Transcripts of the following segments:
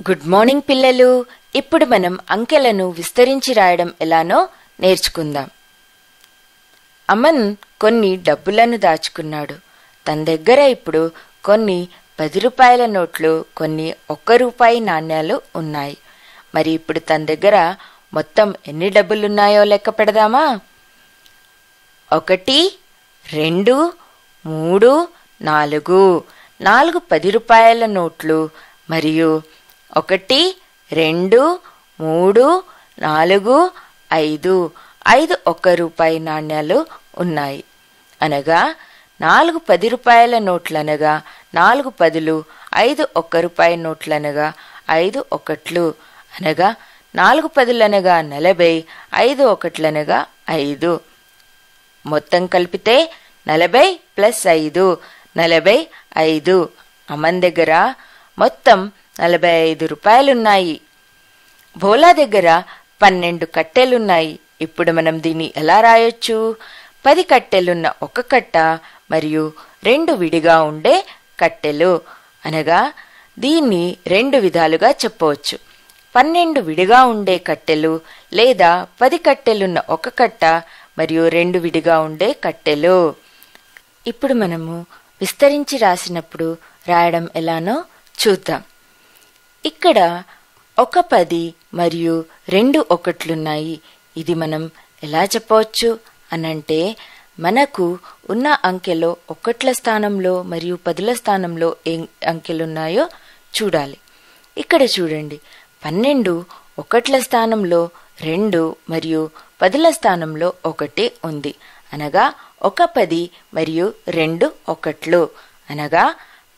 Good morning పిల్లలు. ఇప్పుడు మనం అంకెలను విస్తరించి రాయడం ఎలానో నేర్చుకుందాం. అమన్ కొన్ని డబ్బులను దాచుకున్నాడు. తన దగ్గర ఇప్పుడు కొన్ని 10 రూపాయల నోట్లు, కొన్ని 1 రూపాయి నాణ్యాలు ఉన్నాయి. మరి ఇప్పుడు తన దగ్గర మొత్తం ఎన్ని డబ్బులున్నాయో లెక్క పెడదామా? 1 2 3 4 10 రూపాయల నోట్లు మరియు 1 2 3 4 5 1 రూపాయి నాణ్యాలు ఉన్నాయి. అనగా 4 10 రూపాయల నోట్లనగా 4 10లు, 5 1 రూపాయి నోట్లనగా 5 1లు, అనగా 4 10లనగా 40, 5 1లనగా 5. మొత్తం కలిపితే 40 + 5 45. అమన్ దగ్గర మొత్తం 45 రూపాయలున్నాయి. భోలా దగ్గర 12 కట్టెలున్నాయి. ఇప్పుడు మనం దీన్ని ఎలా రాయొచ్చు? 10 కట్టెలున్న ఒక కట్ట మరియు 2 విడిగా ఉండే కట్టెలు, అనగా దీన్ని 2 విధాలుగా చెప్పవచ్చు. 12 విడిగా ఉండే కట్టెలు లేదా 10 కట్టెలున్న ఒక కట్ట మరియు 2 విడిగా ఉండే కట్టెలు. ఇప్పుడు మనము విస్తరించి రాసినప్పుడు రాయడం ఎలానో చూద్దాం. ఇక్కడ ఒక 10 మరియు 2 1లున్నాయి. ఇది మనం ఎలా చెప్పవచ్చు అనంటే, మనకు ఉన్న అంకెలో 1ల స్థానంలో మరియు 10ల స్థానంలో ఏ అంకెలున్నాయో చూడాలి. ఇక్కడ చూడండి, 12 1ల స్థానంలో 2 మరియు 10ల స్థానంలో 1 ఉంది. అనగా ఒక 10 మరియు 2 1లు, అనగా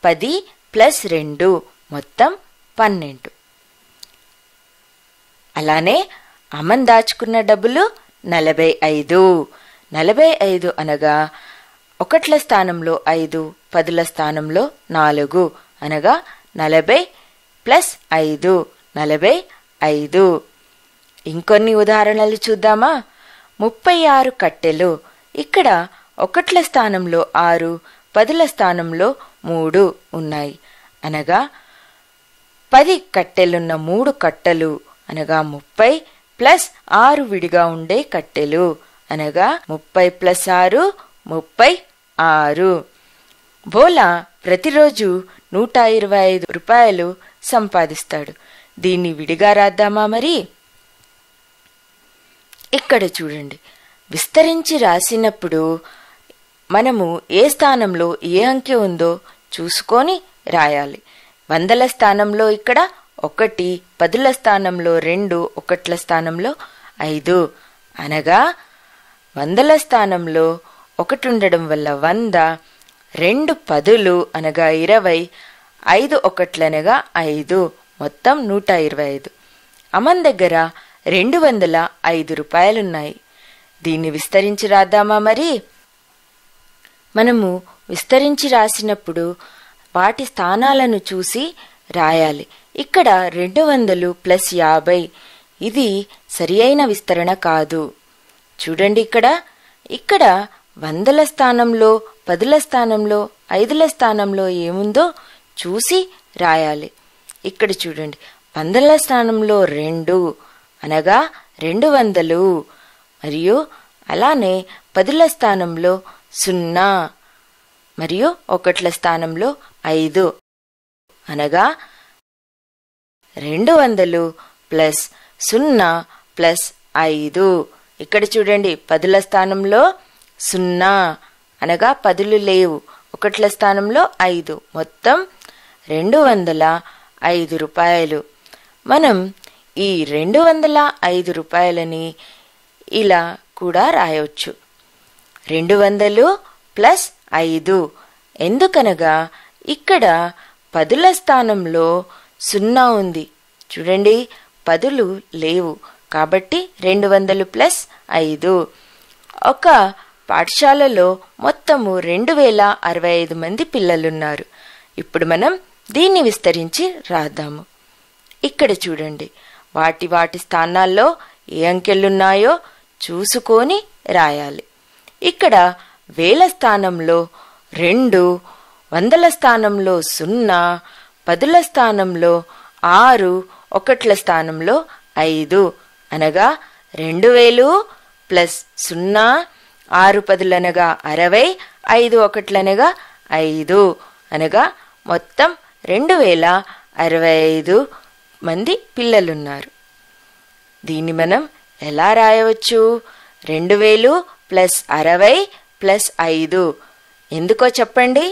10 + 2 మొత్తం 12. అలానే అమన్ దాచుకున్న డబ్బులు 45. 45 అనగా 1ల స్థానంలో 5, 10ల స్థానంలో 4, అనగా 40 + 5 45. ఇంకొన్ని ఉదాహరణలు చూద్దామా? 36 కట్టెలు. ఇక్కడ 1ల స్థానంలో 6, 10ల స్థానంలో 3 ఉన్నాయి. అనగా 10 కట్టెలున్న 3 కట్టెలు, అనగా 30 + 6 విడిగా ఉండే కట్టెలు, అనగా 30 + 6 36. భోలా ప్రతిరోజు 125 రూపాయలు సంపాదిస్తాడు. దీన్ని విడిగా రాద్దామా మరి? ఇక్కడ చూడండి, విస్తరించి రాసినప్పుడు మనము ఏ స్థానంలో ఏ అంకె ఉందో చూసుకొని రాయాలి. 100ల స్థానంలో ఇక్కడ 1, 10ల స్థానంలో 2, 1ల స్థానంలో 5, అనగా 100ల స్థానంలో 1 ఉండడం వల్ల 100, 2 10లు అనగా 20, 5 1లనగా 5, మొత్తం 125. అమన్ దగ్గర 205 రూపాయలున్నాయి. దీన్ని విస్తరించి రాద్దామా మరి? మనము విస్తరించి రాసినప్పుడు వాటి స్థానాలను చూసి రాయాలి. ఇక్కడ 200 + 50. ఇది సరి అయిన విస్తరణ కాదు. చూడండి, ఇక్కడ 100ల స్థానంలో, 10ల స్థానంలో, 5ల స్థానంలో ఏముందో చూసి రాయాలి. ఇక్కడ చూడండి, 100ల స్థానంలో 2, అనగా 200, మరియు అలానే 10ల స్థానంలో 0 మరియు 1ల స్థానంలో 5, అనగా 200 + 0 + 5. ఇక్కడ చూడండి, 10ల స్థానంలో 0, అనగా 10లు లేవు, 1ల స్థానంలో 5, మొత్తం 205 రూపాయలు. మనం ఈ 205 రూపాయలని ఇలా కూడా రాయవచ్చు, 200 + 5. ఎందుకనగా ఇక్కడ 10ల స్థానంలో 0 ఉంది. చూడండి, 10లు లేవు కాబట్టి 200 + 5. ఒక పాఠశాలలో మొత్తము 2065 మంది పిల్లలున్నారు. ఇప్పుడు మనం దీన్ని విస్తరించి రాద్దాము. ఇక్కడ చూడండి, వాటి స్థానాల్లో ఏ అంకెలున్నాయో చూసుకొని రాయాలి. ఇక్కడ వేల స్థానంలో 2, 100ల స్థానంలో 0, 10ల స్థానంలో 6 ఒకట్ల స్థానంలో 5 అనగా 2000 ప్లస్ 0, 6 పదులనగా 60, 5 ఒకట్లనగా 5 అనగా మొత్తం 2065 మంది పిల్లలున్నారు. దీన్ని మనం ఎలా రాయవచ్చు? 2000 ప్లస్ 60 ప్లస్ 5. ఎందుకో చెప్పండి?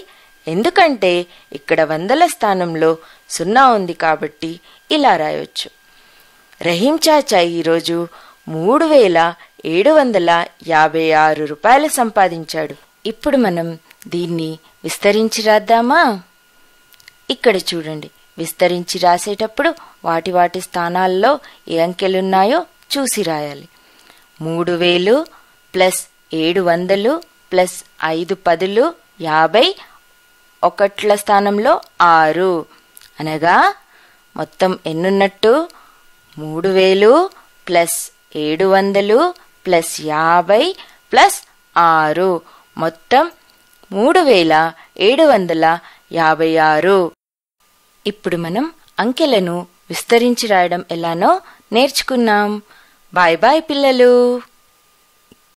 ఎందుకంటే ఇక్కడ వందల స్థానంలో 0 ఉంది కాబట్టి ఇలా రాయవచ్చు. రహీం చాచా ఈరోజు 3756 రూపాయలు సంపాదించాడు. ఇప్పుడు మనం దీన్ని విస్తరించి రాద్దామా? ఇక్కడ చూడండి, విస్తరించి రాసేటప్పుడు వాటి స్థానాల్లో ఏ అంకెలున్నాయో చూసి రాయాలి. 3000 ప్లస్ 700 ప్లస్ 5 పదులు 50, ఒకట్ల స్థానంలో 6 అనగా మొత్తం ఎన్నున్నట్టు? 3000 ప్లస్ 700 ప్లస్ 50 ప్లస్ 6 మొత్తం 3756. ఇప్పుడు మనం అంకెలను విస్తరించి రాయడం ఎలానో నేర్చుకున్నాం. బాయ్ బాయ్ పిల్లలు.